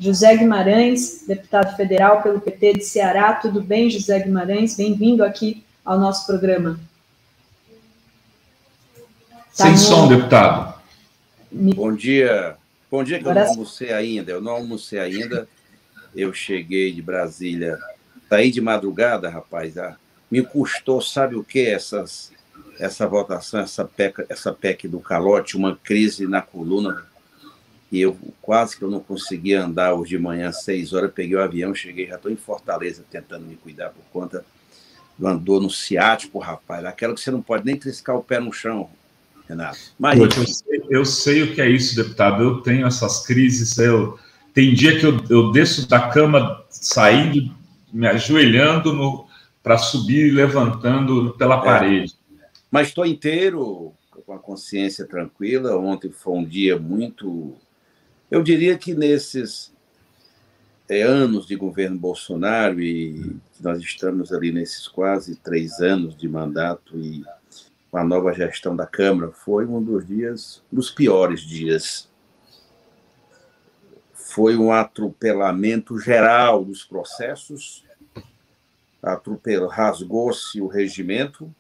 José Guimarães, deputado federal pelo PT de Ceará. Tudo bem, José Guimarães? Bem-vindo aqui ao nosso programa. Sem som, deputado. Bom dia. Bom dia, que eu não almocei ainda. Eu cheguei de Brasília, saí de madrugada, rapaz. Me custou, sabe o quê? Essa votação, essa PEC do calote, uma crise na coluna. E eu quase que eu não conseguia andar hoje de manhã, 6 horas, peguei o avião, cheguei, já estou em Fortaleza tentando me cuidar por conta do andor no ciático, rapaz. Aquela que você não pode nem triscar o pé no chão, Renato. Mas, eu sei o que é isso, deputado. Eu tenho essas crises. Tem dia que eu desço da cama saindo, me ajoelhando para subir e levantando pela parede. Mas estou inteiro, com a consciência tranquila. Ontem foi um dia muito... Eu diria que nesses anos de governo Bolsonaro, e nós estamos ali nesses quase 3 anos de mandato, e com a nova gestão da Câmara, foi um dos piores dias. Foi um atropelamento geral dos processos, rasgou-se o regimento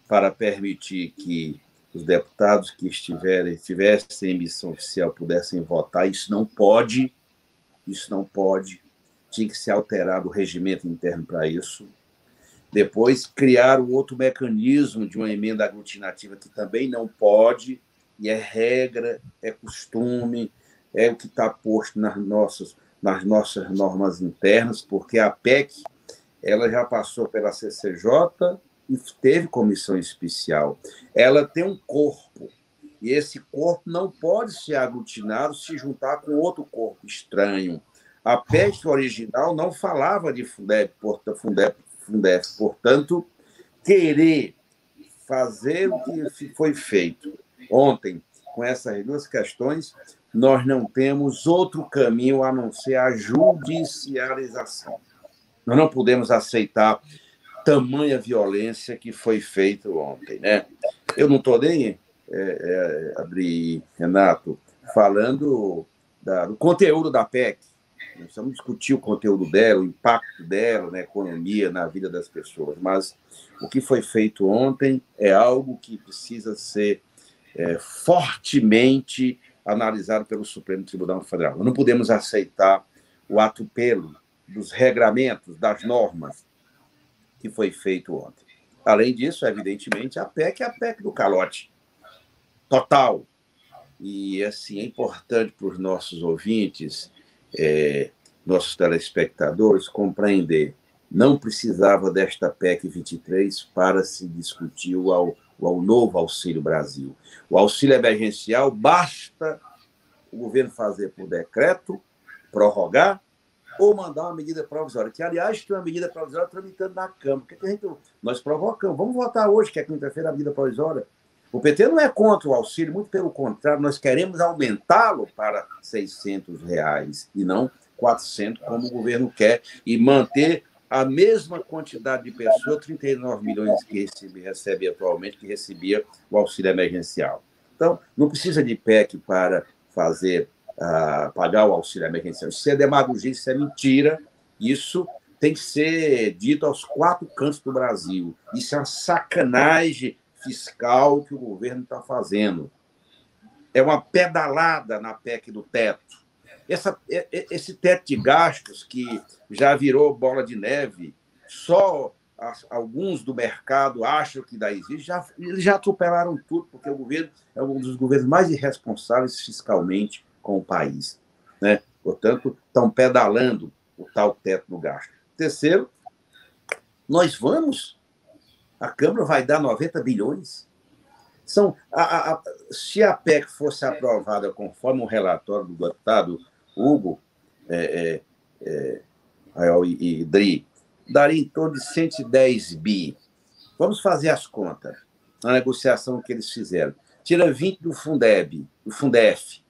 para permitir que os deputados que tivessem em missão oficial pudessem votar. Isso não pode, tinha que ser alterado o regimento interno para isso. Depois, criaram outro mecanismo de uma emenda aglutinativa que também não pode, e é regra, é costume, é o que está posto nas nossas normas internas, porque a PEC ela já passou pela CCJ e teve comissão especial. Ela tem um corpo, e esse corpo não pode ser aglutinado, se juntar com outro corpo estranho. A PEC original não falava de Fundef, portanto, querer fazer o que foi feito ontem com essas duas questões, nós não temos outro caminho a não ser a judicialização. Nós não podemos aceitar tamanha violência que foi feita ontem, né? Eu não estou nem, Renato, falando do conteúdo da PEC. Nós vamos discutir o conteúdo dela, o impacto dela na economia, na vida das pessoas, mas o que foi feito ontem é algo que precisa ser fortemente analisado pelo Supremo Tribunal Federal. Nós não podemos aceitar o atropelo dos regramentos, das normas que foi feito ontem. Além disso, evidentemente, a PEC é a PEC do calote total. E, assim, é importante para os nossos ouvintes, nossos telespectadores, compreender. Não precisava desta PEC 23 para se discutir o novo Auxílio Brasil. O auxílio emergencial, basta o governo fazer por decreto, prorrogar, ou mandar uma medida provisória, que, aliás, tem uma medida provisória tramitando na Câmara. Nós provocamos. Vamos votar hoje, que é quinta-feira, a medida provisória. O PT não é contra o auxílio, muito pelo contrário, nós queremos aumentá-lo para R$ 600 e não 400, como o governo quer, e manter a mesma quantidade de pessoas, 39 milhões que recebe atualmente, que recebia o auxílio emergencial. Então, não precisa de PEC para pagar o auxílio emergencial. Isso é demagogia, isso é mentira. Isso tem que ser dito aos 4 cantos do Brasil. Isso é uma sacanagem fiscal que o governo está fazendo. É uma pedalada na PEC do teto. Esse teto de gastos que já virou bola de neve, só alguns do mercado acham que daí existe, eles já atropelaram tudo, porque o governo é um dos governos mais irresponsáveis fiscalmente com o país, né? Portanto, estão pedalando o tal teto do gasto. Terceiro, a Câmara vai dar 90 bilhões. Se a PEC fosse aprovada conforme o relatório do deputado Hugo e Dri, daria em torno de 110 bi. Vamos fazer as contas na negociação que eles fizeram. Tira 20 do Fundef.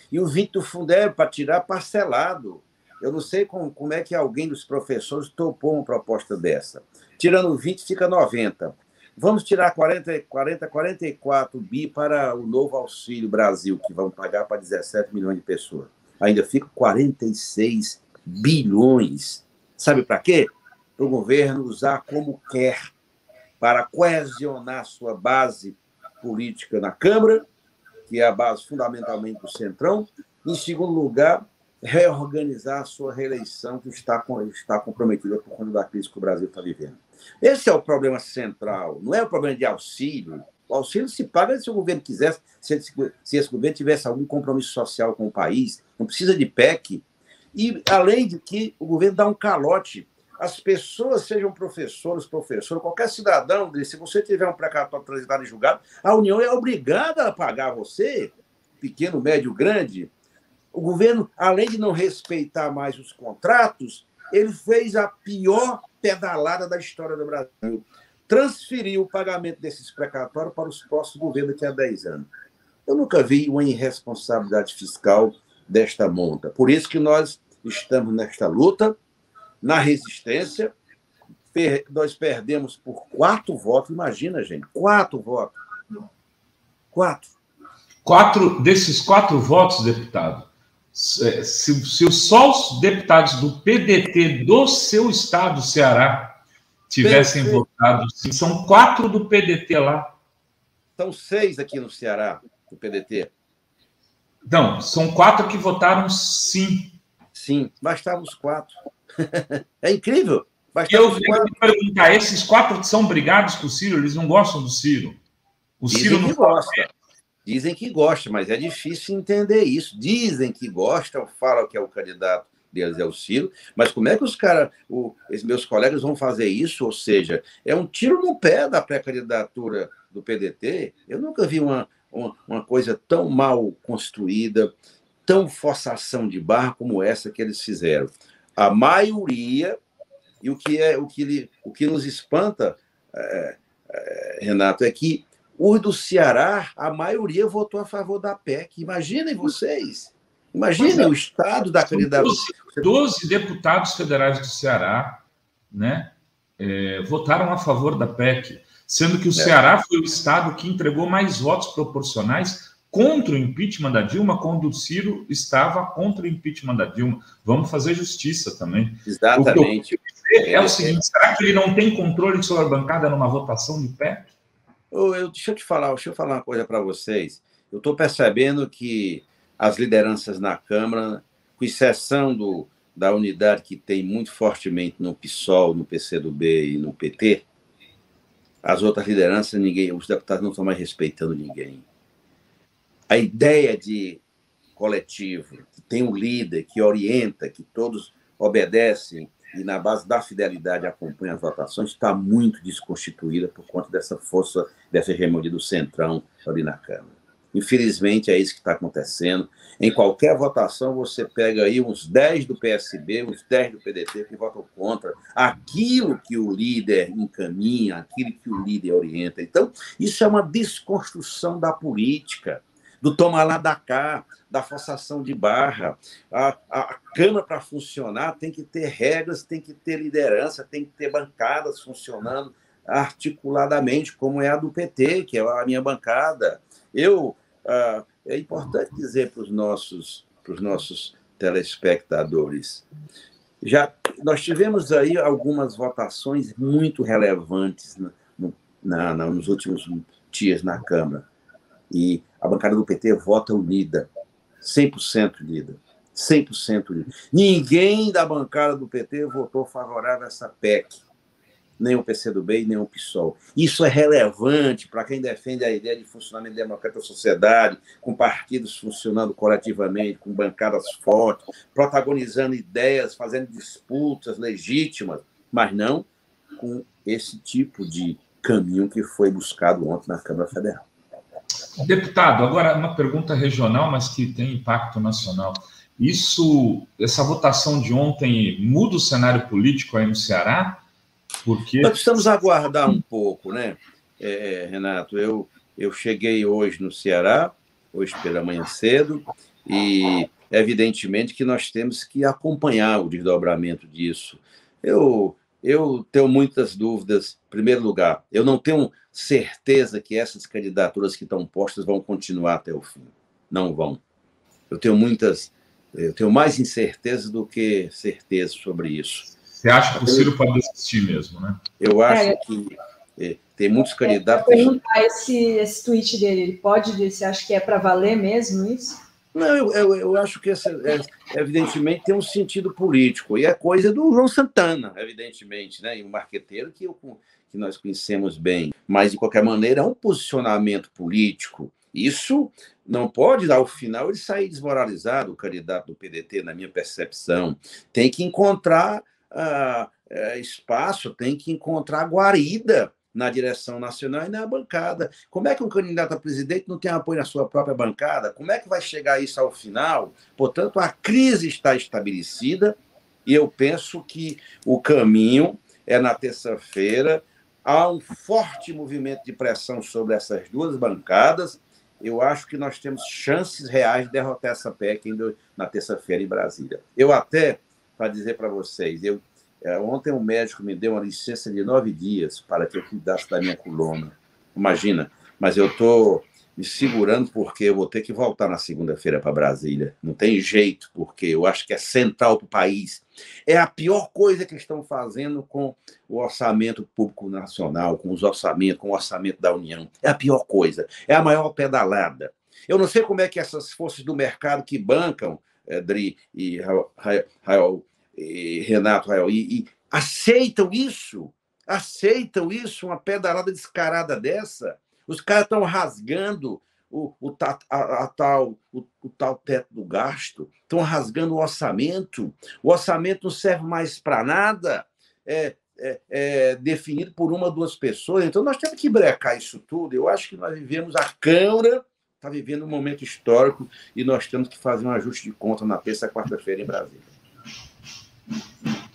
E o 20 do Fundeb para tirar parcelado. Eu não sei como é que alguém dos professores topou uma proposta dessa. Tirando 20, fica 90. Vamos tirar 44 bi para o novo Auxílio Brasil, que vão pagar para 17 milhões de pessoas. ainda ficam 46 bilhões. Sabe para quê? Para o governo usar como quer, para coesionar sua base política na Câmara, que é a base fundamentalmente do Centrão. Em segundo lugar, reorganizar a sua reeleição, que está comprometida por conta da crise que o Brasil está vivendo. Esse é o problema central, não é o problema de auxílio. O auxílio se paga se o governo quisesse, se esse governo tivesse algum compromisso social com o país, não precisa de PEC. E, além de que, o governo dá um calote. As pessoas, sejam professores, qualquer cidadão, se você tiver um precatório transitado em julgado, a União é obrigada a pagar você, pequeno, médio, grande. O governo, além de não respeitar mais os contratos, ele fez a pior pedalada da história do Brasil. Transferiu o pagamento desses precatórios para os próximos governos daqui a 10 anos. Eu nunca vi uma irresponsabilidade fiscal desta monta. Por isso que nós estamos nesta luta, na resistência. Nós perdemos por 4 votos. Imagina, gente, 4 votos. 4. Desses 4 votos, deputado, se só os deputados do PDT do seu estado, Ceará, tivessem votado sim, são 4 do PDT lá. São 6 aqui no Ceará, do PDT. Não, são 4 que votaram sim. Sim, bastavam os 4. É incrível. Eu quero me perguntar, esses 4 são brigados com o Ciro? Eles não gostam do Ciro? O Ciro não gosta. Dizem que gosta, mas é difícil entender isso. Dizem que gostam, falam que é o candidato deles é o Ciro, mas como é que os meus colegas vão fazer isso? Ou seja, é um tiro no pé da pré-candidatura do PDT. Eu nunca vi uma coisa tão mal construída, tão forçação de barra como essa que eles fizeram. A maioria, e o que nos espanta, Renato, é que os do Ceará, a maioria votou a favor da PEC. Imaginem vocês. Imaginem o estado da candidatura. 12 deputados federais do Ceará, né, votaram a favor da PEC, sendo que o Ceará foi o estado que entregou mais votos proporcionais contra o impeachment da Dilma, quando o Ciro estava contra o impeachment da Dilma. Vamos fazer justiça também. Exatamente. O que eu dizer é o seguinte, será que ele não tem controle sobre a bancada numa votação de PEC? Deixa eu falar uma coisa para vocês. Eu estou percebendo que as lideranças na Câmara, com exceção da unidade que tem muito fortemente no PSOL, no PCdoB e no PT, as outras lideranças, os deputados não estão mais respeitando ninguém. A ideia de coletivo, que tem um líder, que orienta, que todos obedecem e, na base da fidelidade, acompanham as votações, está muito desconstituída por conta dessa força, dessa hegemonia do Centrão ali na Câmara. Infelizmente, é isso que está acontecendo. Em qualquer votação, você pega aí uns 10 do PSB, uns 10 do PDT que votam contra aquilo que o líder encaminha, aquilo que o líder orienta. Então, isso é uma desconstrução da política, do toma lá da cá, da forçação de barra. A Câmara, para funcionar, tem que ter regras, tem que ter liderança, tem que ter bancadas funcionando articuladamente, como é a do PT, que é a minha bancada. É importante dizer para os nossos telespectadores, nós tivemos aí algumas votações muito relevantes nos últimos dias na Câmara, e a bancada do PT vota unida, 100% unida. 100% unida. Ninguém da bancada do PT votou favorável a essa PEC, nem o PCdoB, nem o PSOL. Isso é relevante para quem defende a ideia de funcionamento democrático da sociedade, com partidos funcionando coletivamente, com bancadas fortes, protagonizando ideias, fazendo disputas legítimas, mas não com esse tipo de caminho que foi buscado ontem na Câmara Federal. Deputado, agora uma pergunta regional, mas que tem impacto nacional. Essa votação de ontem muda o cenário político aí no Ceará? Porque nós precisamos aguardar um pouco, né, Renato? Eu cheguei hoje no Ceará, hoje pela manhã cedo, e evidentemente que nós temos que acompanhar o desdobramento disso. Eu tenho muitas dúvidas. Em primeiro lugar, eu não tenho certeza que essas candidaturas que estão postas vão continuar até o fim. Não vão. Eu tenho muitas Eu tenho mais incerteza do que certeza sobre isso. Você acha que o Ciro pode desistir mesmo, né? Eu acho que tem muitos candidatos... perguntar esse tweet dele, você acha que é para valer mesmo isso? Não, eu acho que evidentemente tem um sentido político, e é coisa do João Santana, evidentemente, né? E um marqueteiro que nós conhecemos bem. Mas, de qualquer maneira, é um posicionamento político. Isso não pode, ao final, ele sair desmoralizado, o candidato do PDT, na minha percepção. Tem que encontrar espaço, tem que encontrar guarida na direção nacional e na bancada. Como é que um candidato a presidente não tem apoio na sua própria bancada? Como é que vai chegar isso ao final? Portanto, a crise está estabelecida e eu penso que o caminho é na terça-feira. Há um forte movimento de pressão sobre essas duas bancadas. Eu acho que nós temos chances reais de derrotar essa PEC na terça-feira em Brasília. Eu até, para dizer para vocês, ontem um médico me deu uma licença de 9 dias para que eu cuidasse da minha coluna. Imagina, mas eu estou me segurando porque eu vou ter que voltar na segunda-feira para Brasília. Não tem jeito, porque eu acho que é central para o país. É a pior coisa que estão fazendo com o orçamento público nacional, com o orçamento da União. É a pior coisa. É a maior pedalada. Eu não sei como é que essas forças do mercado que bancam, Dri e Renato Rael, e aceitam isso, uma pedalada descarada dessa. Os caras estão rasgando o tal teto do gasto, estão rasgando o orçamento não serve mais para nada, definido por uma ou duas pessoas. Então, nós temos que brecar isso tudo. Eu acho que nós vivemos, a Câmara está vivendo um momento histórico e nós temos que fazer um ajuste de conta na terça e quarta-feira em Brasília.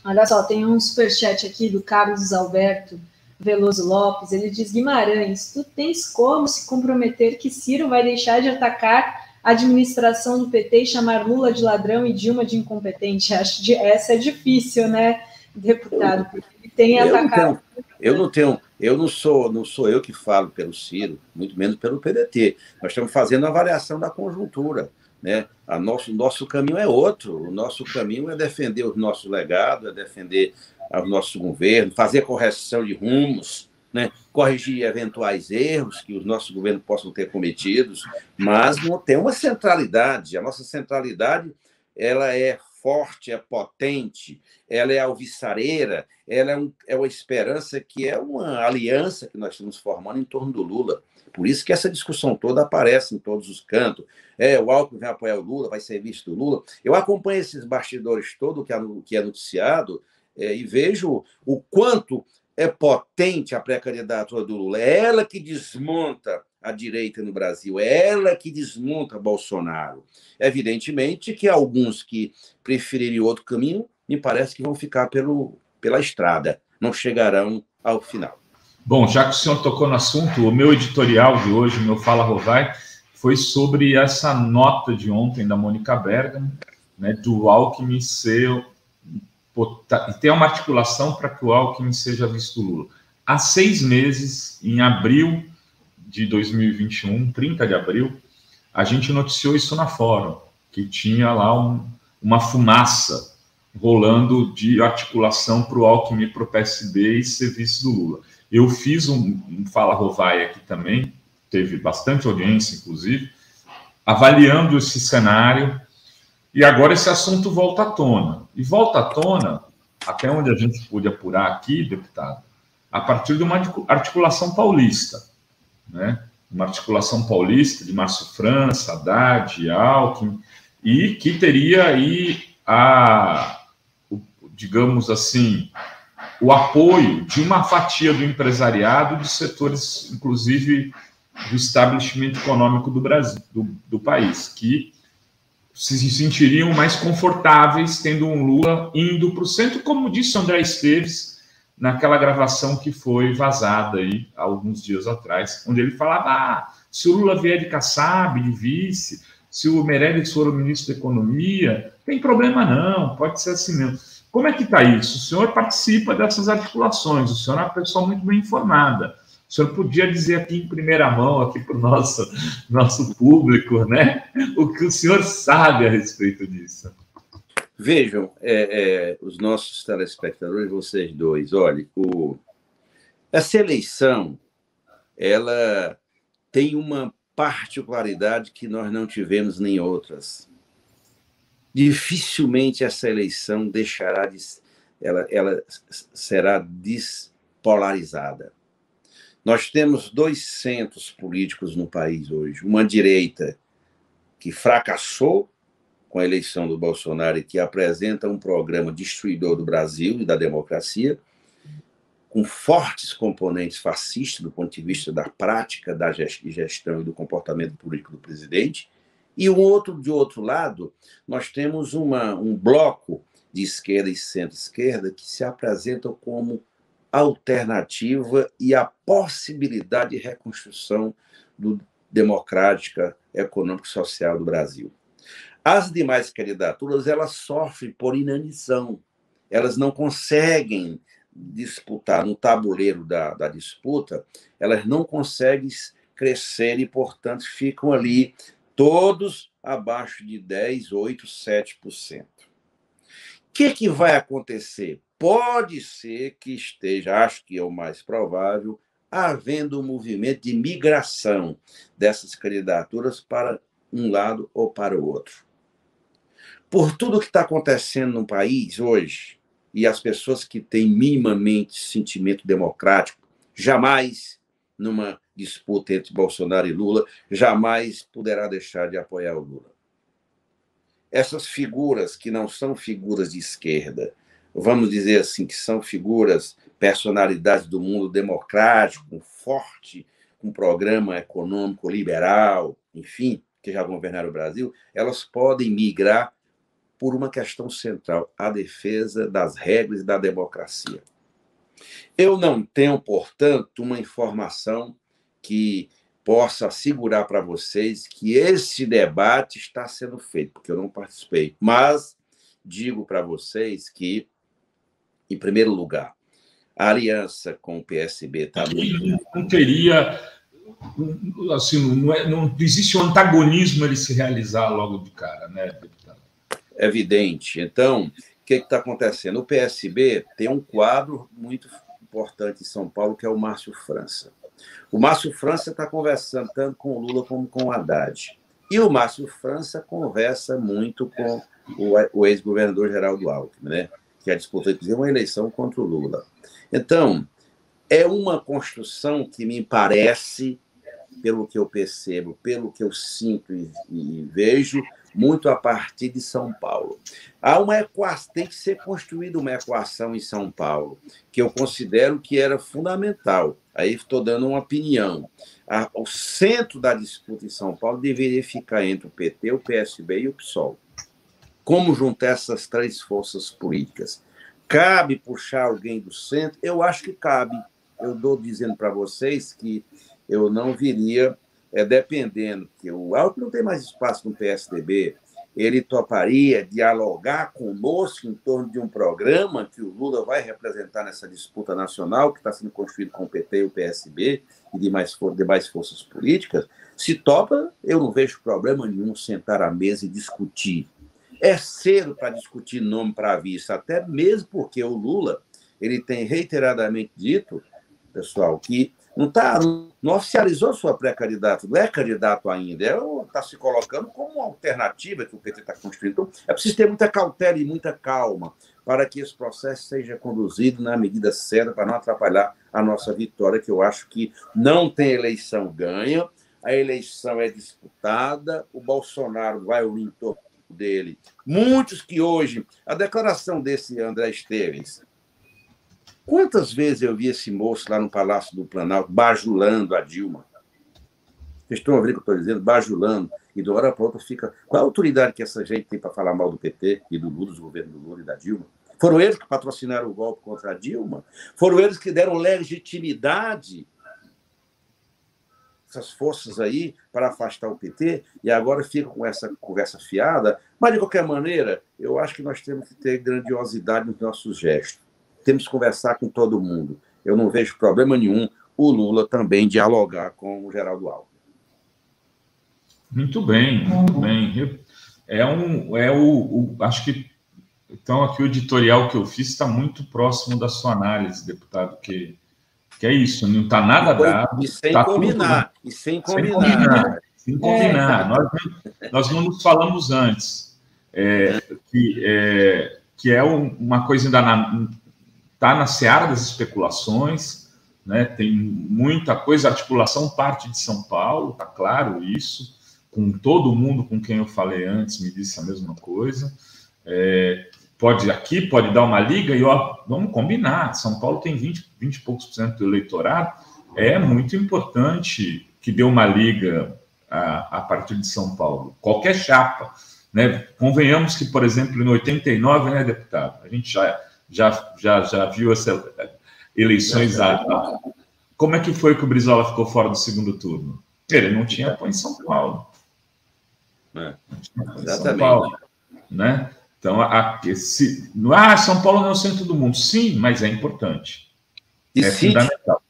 Olha só, tem um superchat aqui do Carlos Alberto Veloso Lopes. Ele diz: Guimarães, tu tens como se comprometer que Ciro vai deixar de atacar a administração do PT e chamar Lula de ladrão e Dilma de incompetente? Acho que essa é difícil, né, deputado? Porque ele tem atacado... Não sou eu que falo pelo Ciro, muito menos pelo PDT. Nós estamos fazendo uma avaliação da conjuntura. Né? Nosso caminho é outro. O nosso caminho é defender o nosso legado, é defender o nosso governo, fazer correção de rumos, né? Corrigir eventuais erros que os nossos governos possam ter cometidos, mas não tem uma centralidade. A nossa centralidade ela é forte, é potente, ela é alvissareira, ela é uma esperança que é uma aliança que nós estamos formando em torno do Lula. Por isso que essa discussão toda aparece em todos os cantos. O Alckmin vai apoiar o Lula, vai ser visto do Lula. Eu acompanho esses bastidores todos que é noticiado e vejo o quanto é potente a pré-candidatura do Lula. É ela que desmonta a direita no Brasil, é ela que desmonta Bolsonaro. Evidentemente que alguns que prefeririam outro caminho, me parece que vão ficar pela estrada, não chegarão ao final. Bom, já que o senhor tocou no assunto, o meu editorial de hoje, o meu Fala Rovai, foi sobre essa nota de ontem da Mônica Bergamo, né, do Alckmin e ter uma articulação para que o Alckmin seja visto Lula. Há 6 meses, em abril de 2021, 30 de abril, a gente noticiou isso na Fórum, que tinha lá uma fumaça rolando de articulação para o Alckmin, para o PSB e ser vice do Lula. Eu fiz um Fala Rovai aqui também, teve bastante audiência, inclusive, avaliando esse cenário, e agora esse assunto volta à tona. E volta à tona, até onde a gente pôde apurar aqui, deputado, a partir de uma articulação paulista, né? Uma articulação paulista de Márcio França, Haddad, Alckmin, e que teria aí digamos assim, o apoio de uma fatia do empresariado, de setores, inclusive, do establishment econômico do Brasil, do país, que se sentiriam mais confortáveis tendo um Lula indo para o centro, como disse André Esteves naquela gravação que foi vazada aí há alguns dias atrás, onde ele falava, se o Lula vier de Kassab, de vice, se o Meirelles for o ministro da Economia, tem problema não, pode ser assim mesmo. Como é que está isso? O senhor participa dessas articulações, o senhor é uma pessoa muito bem informada. O senhor podia dizer aqui em primeira mão, aqui para o nosso público, né, o que o senhor sabe a respeito disso. Vejam, os nossos telespectadores, vocês dois, olhem, essa eleição, ela tem uma particularidade que nós não tivemos nem outras. Dificilmente essa eleição ela será despolarizada. Nós temos dois centros políticos no país hoje. Uma direita que fracassou com a eleição do Bolsonaro e que apresenta um programa destruidor do Brasil e da democracia, com fortes componentes fascistas do ponto de vista da prática da gestão e do comportamento político do presidente. E de outro lado, nós temos um bloco de esquerda e centro-esquerda que se apresentam como alternativa e a possibilidade de reconstrução democrática, econômica e social do Brasil. As demais candidaturas, elas sofrem por inanição. Elas não conseguem disputar no tabuleiro da disputa, elas não conseguem crescer e, portanto, ficam ali todos abaixo de 10%, 8%, 7%. O que vai acontecer? Pode ser que esteja, acho que é o mais provável, havendo um movimento de migração dessas candidaturas para um lado ou para o outro. Por tudo que está acontecendo no país hoje, e as pessoas que têm minimamente sentimento democrático, jamais, numa disputa entre Bolsonaro e Lula, jamais poderá deixar de apoiar o Lula. Essas figuras que não são figuras de esquerda, vamos dizer assim, que são figuras, personalidades do mundo democrático, forte, com programa econômico liberal, enfim, que já governaram o Brasil, elas podem migrar por uma questão central, a defesa das regras e da democracia. Eu não tenho, portanto, uma informação que possa assegurar para vocês que esse debate está sendo feito, porque eu não participei. Mas digo para vocês que, em primeiro lugar, a aliança com o PSB está muito... Não teria... Assim, não existe um antagonismo ele se realizar logo de cara, né, deputado? Evidente. Então, o que está acontecendo? O PSB tem um quadro muito importante em São Paulo, que é o Márcio França. O Márcio França está conversando tanto com o Lula como com o Haddad. E o Márcio França conversa muito com o ex-governador Geraldo Alckmin, né? Que a disputou, inclusive, uma eleição contra o Lula. Então, é uma construção que me parece, pelo que eu percebo, pelo que eu sinto e vejo, muito a partir de São Paulo. Há uma equação, tem que ser construída uma equação em São Paulo, que eu considero que era fundamental. Aí estou dando uma opinião. O centro da disputa em São Paulo deveria ficar entre o PT, o PSB e o PSOL. Como juntar essas três forças políticas? Cabe puxar alguém do centro? Eu acho que cabe. Eu estou dizendo para vocês que eu não viria... dependendo, que o Alckmin não tem mais espaço no PSDB, ele toparia dialogar conosco em torno de um programa que o Lula vai representar nessa disputa nacional, que está sendo construído com o PT e o PSB e demais forças políticas. Se topa, eu não vejo problema nenhum sentar à mesa e discutir. É cedo para discutir nome para a vista, até mesmo porque o Lula ele tem reiteradamente dito, pessoal, que não oficializou sua pré-candidato, não é candidato ainda, está se colocando como uma alternativa que o PT está construindo. Então, é preciso ter muita cautela e muita calma para que esse processo seja conduzido na medida certa, para não atrapalhar a nossa vitória, que eu acho que não tem eleição ganha, a eleição é disputada, o Bolsonaro vai unir em torno dele. Muitos que hoje, a declaração desse André Esteves, quantas vezes eu vi esse moço lá no Palácio do Planalto bajulando a Dilma? Vocês estão ouvindo o que eu estou dizendo? Bajulando. E de uma hora para outra fica... Qual a autoridade que essa gente tem para falar mal do PT e do Lula, dos governos do Lula e da Dilma? Foram eles que patrocinaram o golpe contra a Dilma? Foram eles que deram legitimidade essas forças aí para afastar o PT e agora ficam com essa conversa fiada? Mas, de qualquer maneira, eu acho que nós temos que ter grandiosidade nos nossos gestos. Temos que conversar com todo mundo. Eu não vejo problema nenhum. o Lula também dialogar com o Geraldo Alckmin. Muito bem, muito bem. Acho que então aqui o editorial que eu fiz está muito próximo da sua análise, deputado, que é isso, não está nada dado. E sem tá combinar. Tudo, e sem combinar. Sem combinar. Nós não nos falamos antes. Que é uma coisa ainda está na seara das especulações, né? Tem muita coisa, a articulação parte de São Paulo, está claro isso, com todo mundo com quem eu falei antes me disse a mesma coisa. Pode dar uma liga e vamos combinar, São Paulo tem 20 e poucos % do eleitorado, é muito importante que dê uma liga a partir de São Paulo, qualquer chapa, né? Convenhamos que, por exemplo, em 89, né, deputado, a gente já viu essas eleições. Como é que foi que o Brizola ficou fora do segundo turno? Ele não tinha apoio em São Paulo. Exatamente. São Paulo, né? Então, São Paulo não é o centro do mundo. Sim, mas é importante. É fundamental.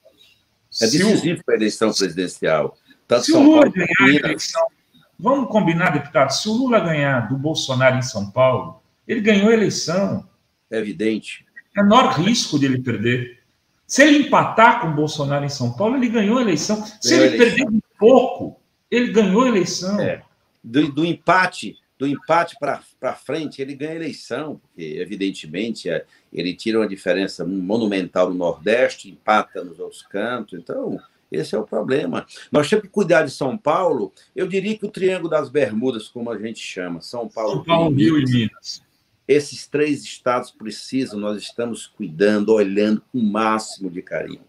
É decisivo para a eleição presidencial. Tanto se o Lula ganhar a eleição, vamos combinar, deputado, se o Lula ganhar do Bolsonaro em São Paulo, ele ganhou a eleição. É evidente. É o menor risco de ele perder. Se ele empatar com o Bolsonaro em São Paulo, ele ganhou a eleição. Se ele perder um pouco, ele ganhou a eleição. Do empate para frente, ele ganha a eleição, porque, evidentemente, ele tira uma diferença monumental no Nordeste, empata nos outros cantos. Então, esse é o problema. Nós temos que cuidar de São Paulo. Eu diria que o Triângulo das Bermudas, como a gente chama, São Paulo, Rio e Minas. Esses 3 estados precisam, nós estamos cuidando, olhando com o máximo de carinho.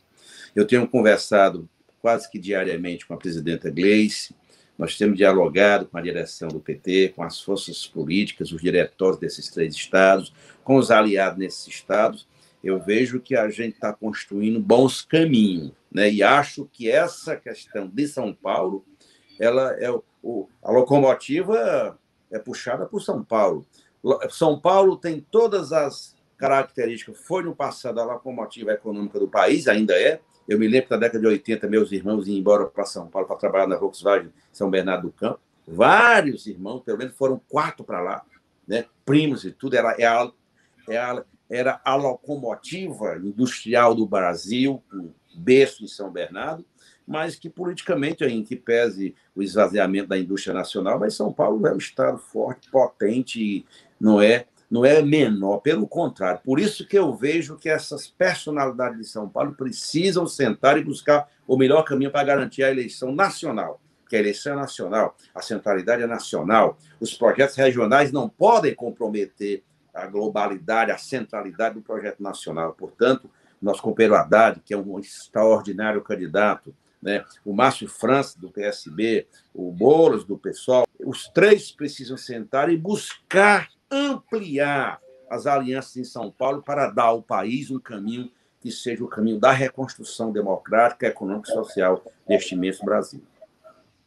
Eu tenho conversado quase que diariamente com a presidenta Gleice, nós temos dialogado com a direção do PT, com as forças políticas, os diretórios desses 3 estados, com os aliados nesses estados. Eu vejo que a gente está construindo bons caminhos, né? E acho que essa questão de São Paulo, a locomotiva é puxada por São Paulo. São Paulo tem todas as características. Foi no passado a locomotiva econômica do país, ainda é. Eu me lembro que na década de 80, meus irmãos iam embora para São Paulo para trabalhar na Volkswagen São Bernardo do Campo. Vários irmãos, pelo menos foram 4 para lá, né? Primos e tudo. Era a locomotiva industrial do Brasil, com berço em São Bernardo, mas que politicamente, em que pese o esvaziamento da indústria nacional, mas São Paulo é um estado forte, potente, e não é menor, pelo contrário. Por isso que eu vejo que essas personalidades de São Paulo precisam sentar e buscar o melhor caminho para garantir a eleição nacional, porque a eleição é nacional, a centralidade é nacional, os projetos regionais não podem comprometer a globalidade, a centralidade do projeto nacional. Portanto, nosso companheiro Haddad, que é um extraordinário candidato, né? O Márcio França, do PSB, o Boulos, do PSOL, os 3 precisam sentar e buscar ampliar as alianças em São Paulo para dar ao país um caminho que seja o caminho da reconstrução democrática, econômica e social deste imenso Brasil.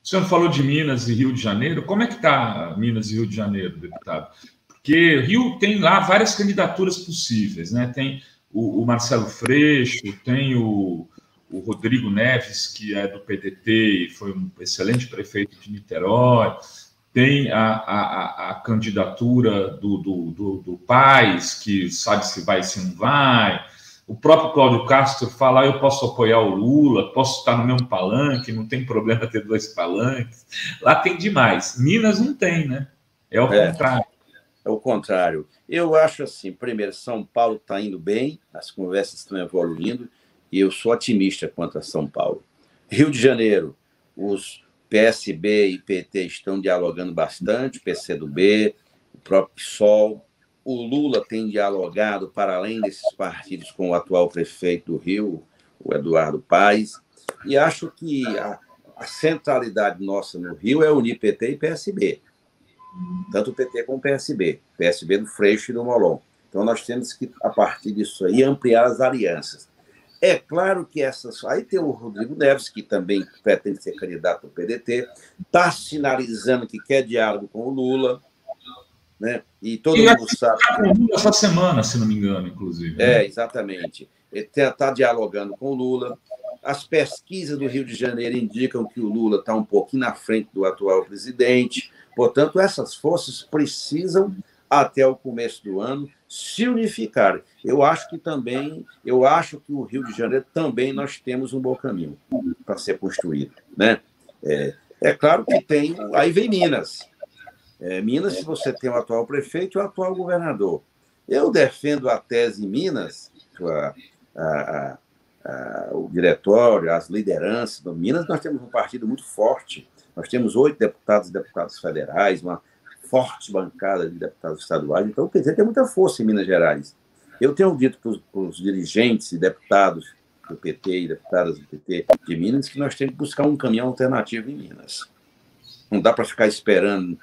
O senhor falou de Minas e Rio de Janeiro. Como é que está Minas e Rio de Janeiro, deputado? Porque Rio tem lá várias candidaturas possíveis, né? Tem o Marcelo Freixo, tem o Rodrigo Neves, que é do PDT e foi um excelente prefeito de Niterói, tem a candidatura do Paes, que sabe se vai, se não vai, o próprio Cláudio Castro fala, eu posso apoiar o Lula, posso estar no mesmo palanque, não tem problema ter 2 palanques, lá tem demais, Minas não tem, né? É o contrário. É o contrário. Eu acho assim, primeiro, São Paulo está indo bem, as conversas estão evoluindo, e eu sou otimista quanto a São Paulo. Rio de Janeiro, os PSB e PT estão dialogando bastante, PCdoB, o próprio PSOL. O Lula tem dialogado, para além desses partidos, com o atual prefeito do Rio, o Eduardo Paes, e acho que a centralidade nossa no Rio é unir PT e PSB, tanto o PT como o PSB do Freixo e do Molon. Então, nós temos que, a partir disso aí, ampliar as alianças. É claro que essas... Aí tem o Rodrigo Neves, que também pretende ser candidato ao PDT, está sinalizando que quer diálogo com o Lula, né? E todo mundo sabe... Está com o Lula essa semana, se não me engano, inclusive. Né? Exatamente. Ele está dialogando com o Lula. as pesquisas do Rio de Janeiro indicam que o Lula está um pouquinho na frente do atual presidente. Portanto, essas forças precisam, até o começo do ano, se unificarem. Eu acho que o Rio de Janeiro também nós temos um bom caminho para ser construído, né? É claro que aí vem Minas. Minas, se você tem o atual prefeito e o atual governador. Eu defendo a tese em Minas, o diretório, as lideranças do Minas, nós temos um partido muito forte. Nós temos 8 deputados e deputadas federais, uma forte bancada de deputados estaduais. Então, o PT tem muita força em Minas Gerais. Eu tenho dito para os dirigentes e deputados do PT e deputadas do PT de Minas que nós temos que buscar um caminho alternativo em Minas. Não dá para ficar esperando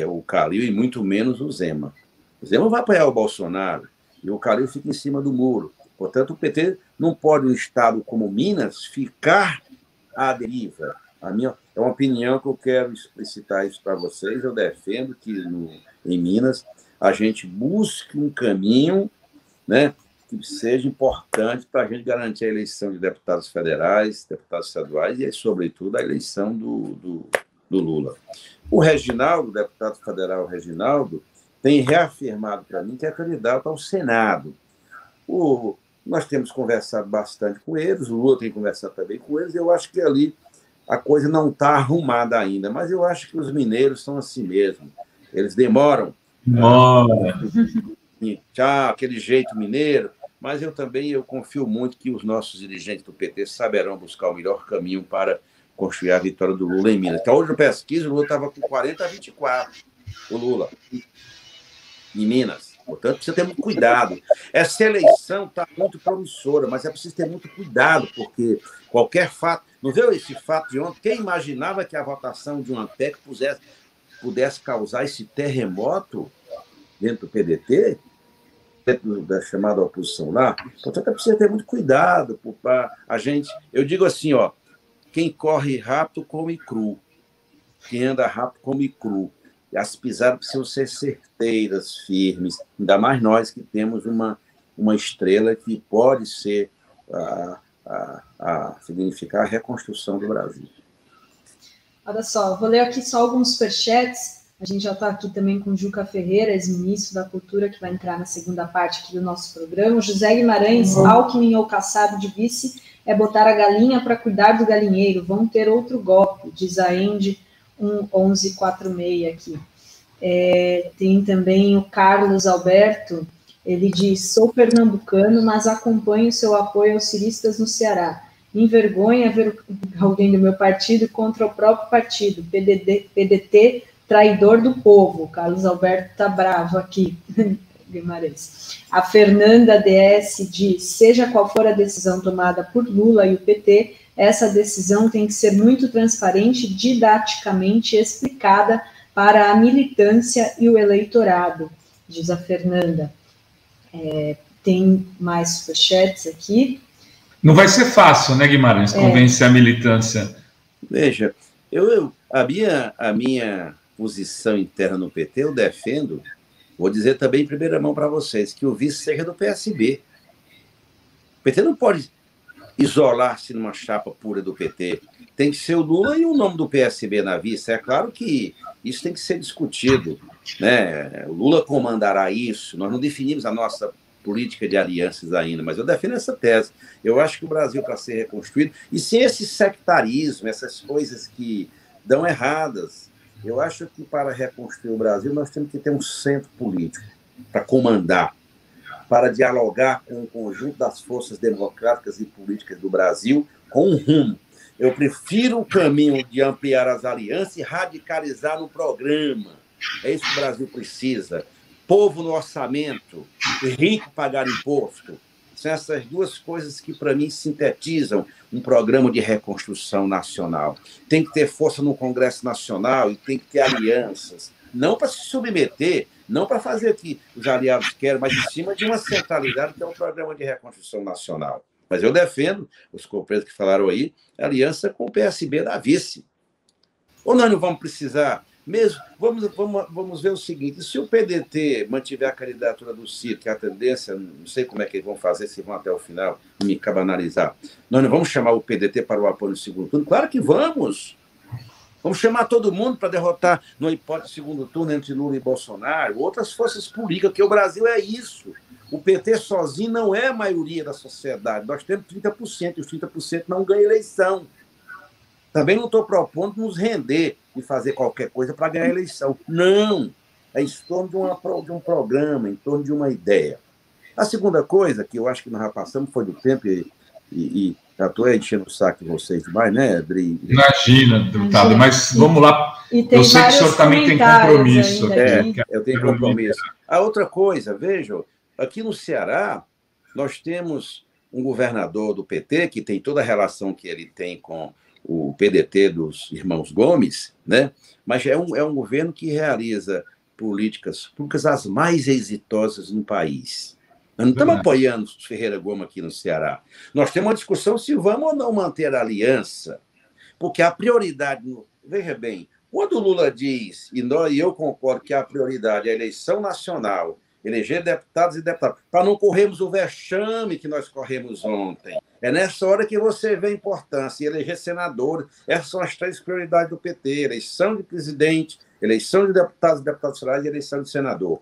o Calil e muito menos o Zema. O Zema vai apoiar o Bolsonaro e o Calil fica em cima do muro. Portanto, o PT não pode, um estado como Minas, ficar à deriva. É uma opinião que eu quero explicitar isso para vocês. Eu defendo que em Minas a gente busque um caminho, né, que seja importante para a gente garantir a eleição de deputados federais, deputados estaduais e, sobretudo, a eleição do Lula. O Reginaldo, o deputado federal Reginaldo, tem reafirmado para mim que é candidato ao Senado. Nós temos conversado bastante com eles, o Lula tem conversado também com eles, eu acho que ali a coisa não está arrumada ainda, mas eu acho que os mineiros são assim mesmo. Eles demoram. Aquele jeito mineiro, mas eu confio muito que os nossos dirigentes do PT saberão buscar o melhor caminho para construir a vitória do Lula em Minas. Então, hoje, na pesquisa, o Lula estava com 40-24, o Lula, em Minas. Portanto, precisa ter muito cuidado. Essa eleição está muito promissora, mas é preciso ter muito cuidado, porque qualquer fato... Não viu esse fato de ontem? Quem imaginava que a votação de uma PEC pudesse causar esse terremoto dentro do PDT, dentro da chamada oposição lá? Portanto, é preciso ter muito cuidado. A gente... Eu digo assim, quem corre rápido come cru. Quem anda rápido come cru. As pisadas precisam ser certeiras, firmes, ainda mais nós que temos uma estrela que pode ser significar a reconstrução do Brasil. Olha só, vou ler aqui só alguns superchats. A gente já está aqui também com o Juca Ferreira, ex-ministro da Cultura, que vai entrar na segunda parte aqui do nosso programa. José Guimarães, Alckmin ou Kassab de vice é botar a galinha para cuidar do galinheiro. Vão ter outro golpe, diz a Andy 1146 aqui. Tem também o Carlos Alberto, ele diz: sou pernambucano, mas acompanho seu apoio aos ciristas no Ceará. Me envergonha ver alguém do meu partido contra o próprio partido, PDT, traidor do povo. O Carlos Alberto está bravo aqui, Guimarães. A Fernanda DS diz: seja qual for a decisão tomada por Lula e o PT, essa decisão tem que ser muito transparente, didaticamente explicada para a militância e o eleitorado, diz a Fernanda. Tem mais superchats aqui. Não vai ser fácil, né, Guimarães, convencer a militância. Veja, a minha posição interna no PT, eu defendo, vou dizer também em primeira mão para vocês, que o vice seja do PSB. O PT não pode isolar-se numa chapa pura do PT. Tem que ser o Lula e o nome do PSB na vice. É claro que isso tem que ser discutido, né? O Lula comandará isso. Nós não definimos a nossa política de alianças ainda, mas eu defendo essa tese. Eu acho que o Brasil, para ser reconstruído, e sem esse sectarismo, essas coisas que dão erradas, eu acho que para reconstruir o Brasil nós temos que ter um centro político para comandar, para dialogar com o conjunto das forças democráticas e políticas do Brasil com um rumo. Eu prefiro o caminho de ampliar as alianças e radicalizar no programa. É isso que o Brasil precisa. Povo no orçamento, rico pagar imposto. São essas duas coisas que, para mim, sintetizam um programa de reconstrução nacional. Tem que ter força no Congresso Nacional e tem que ter alianças. Não para se submeter, não para fazer o que os aliados querem, mas em cima de uma centralidade que é um programa de reconstrução nacional. Mas eu defendo, os companheiros que falaram aí, a aliança com o PSB da vice. Ou nós não vamos precisar mesmo, vamos ver o seguinte, se o PDT mantiver a candidatura do Ciro, que é a tendência, não sei como é que eles vão fazer, se vão até o final, me cabanalizar, nós não vamos chamar o PDT para o apoio no segundo turno? Claro que vamos! Vamos chamar todo mundo para derrotar, numa hipótese de segundo turno, entre Lula e Bolsonaro, outras forças políticas, porque o Brasil é isso. O PT sozinho não é a maioria da sociedade. Nós temos 30%, e os 30% não ganham eleição. Também não estou propondo nos render e fazer qualquer coisa para ganhar a eleição. Não! É em torno de um programa, em torno de uma ideia. A segunda coisa, que eu acho que nós já passamos, foi do tempo, e já estou enchendo o saco de vocês demais, né, Adri? Imagina, deputado, mas vamos lá. Eu sei que o senhor também tem compromisso. Eu tenho compromisso. A outra coisa, vejam, aqui no Ceará, nós temos um governador do PT, que tem toda a relação que ele tem com o PDT dos irmãos Gomes, né? Mas é um governo que realiza políticas públicas as mais exitosas no país. Nós não estamos apoiando os Ferreira Gomes aqui no Ceará. Nós temos uma discussão se vamos ou não manter a aliança, porque a prioridade... Veja bem, quando o Lula diz, e eu concordo que a prioridade é a eleição nacional, eleger deputados e deputadas, para não corrermos o vexame que nós corremos ontem. É nessa hora que você vê a importância, eleger senadores. Essas são as 3 prioridades do PT, eleição de presidente, eleição de deputados e deputadas federais e eleição de senador.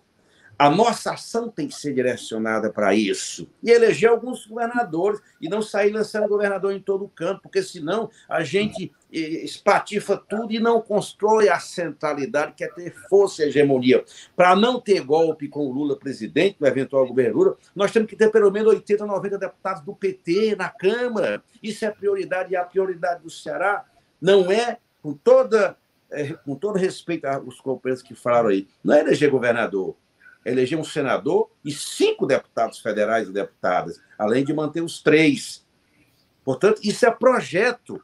A nossa ação tem que ser direcionada para isso. E eleger alguns governadores e não sair lançando governador em todo o campo, porque senão a gente espatifa tudo e não constrói a centralidade, que é ter força e hegemonia. Para não ter golpe com o Lula presidente, no eventual governo Lula, nós temos que ter pelo menos 80, 90 deputados do PT na Câmara. Isso é prioridade, e a prioridade do Ceará não é, com todo respeito aos companheiros que falaram aí, não é eleger governador, eleger um senador e 5 deputados federais e deputadas, além de manter os 3. Portanto, isso é projeto.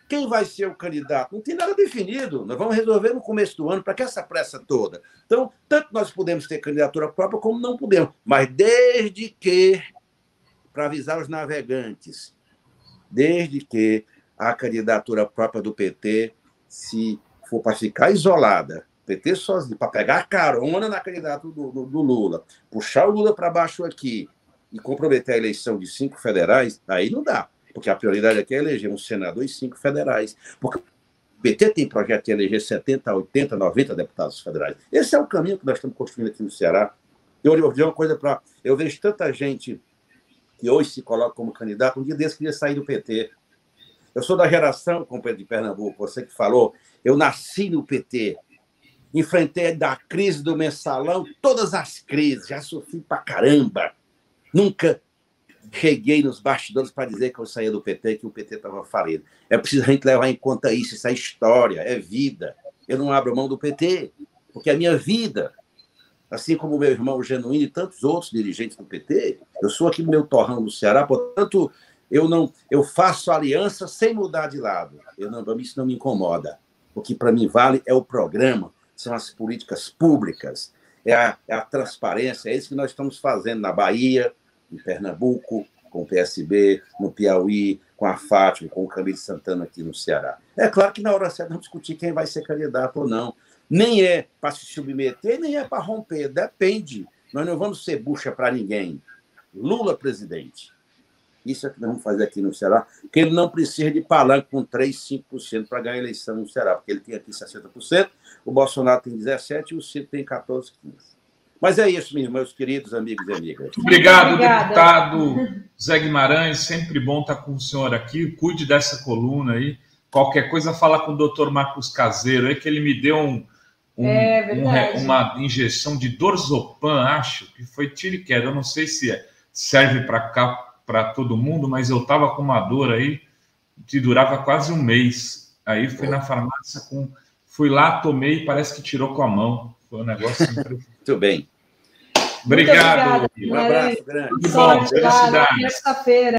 Quem vai ser o candidato? Não tem nada definido. Nós vamos resolver no começo do ano. Para que essa pressa toda? Então, tanto nós podemos ter candidatura própria, como não podemos. Mas desde que, para avisar os navegantes, desde que a candidatura própria do PT, se for para ficar isolada, PT sozinho, para pegar carona na candidatura do Lula, puxar o Lula para baixo aqui e comprometer a eleição de 5 federais, aí não dá, porque a prioridade aqui é eleger um senador e 5 federais. Porque o PT tem projeto de eleger 70, 80, 90 deputados federais. Esse é o caminho que nós estamos construindo aqui no Ceará. Eu vou dizer uma coisa para... Eu vejo tanta gente que hoje se coloca como candidato, um dia desse queria sair do PT. Eu sou da geração, companheiro de Pernambuco, você que falou, eu nasci no PT, enfrentei da crise do mensalão, todas as crises, já sofri pra caramba. Nunca cheguei nos bastidores para dizer que eu saía do PT, que o PT estava falido. É preciso a gente levar em conta isso é história, é vida. Eu não abro mão do PT, porque é minha vida. Assim como o meu irmão Genuíno e tantos outros dirigentes do PT, eu sou aqui no meu torrão no Ceará, portanto, eu faço aliança sem mudar de lado. Isso não me incomoda. O que para mim vale é o programa, são as políticas públicas, é a transparência, é isso que nós estamos fazendo na Bahia, em Pernambuco, com o PSB, no Piauí, com a Fátima, com o Camilo Santana aqui no Ceará. É claro que na hora certa vamos discutir quem vai ser candidato ou não. Nem é para se submeter, nem é para romper, depende. Nós não vamos ser bucha para ninguém. Lula presidente. Isso é o que nós vamos fazer aqui no Ceará, porque ele não precisa de palanque com 3, 5% para ganhar a eleição no Ceará, porque ele tem aqui 60%, o Bolsonaro tem 17% e o Ciro tem 14, 15%. Mas é isso, meus queridos amigos e amigas. Obrigado, deputado Zé Guimarães. Sempre bom estar com o senhor aqui. Cuide dessa coluna aí. Qualquer coisa, fala com o doutor Marcos Caseiro aí, que ele me deu uma injeção de Dorzopan, acho, que foi tiro e queda. Eu não sei se serve para todo mundo, mas eu estava com uma dor aí que durava quase um mês. Aí fui na farmácia, fui lá, tomei e parece que tirou com a mão. Foi um negócio Muito bem. Obrigado. Um abraço grande. Tudo bom, felicidade. Terça-feira.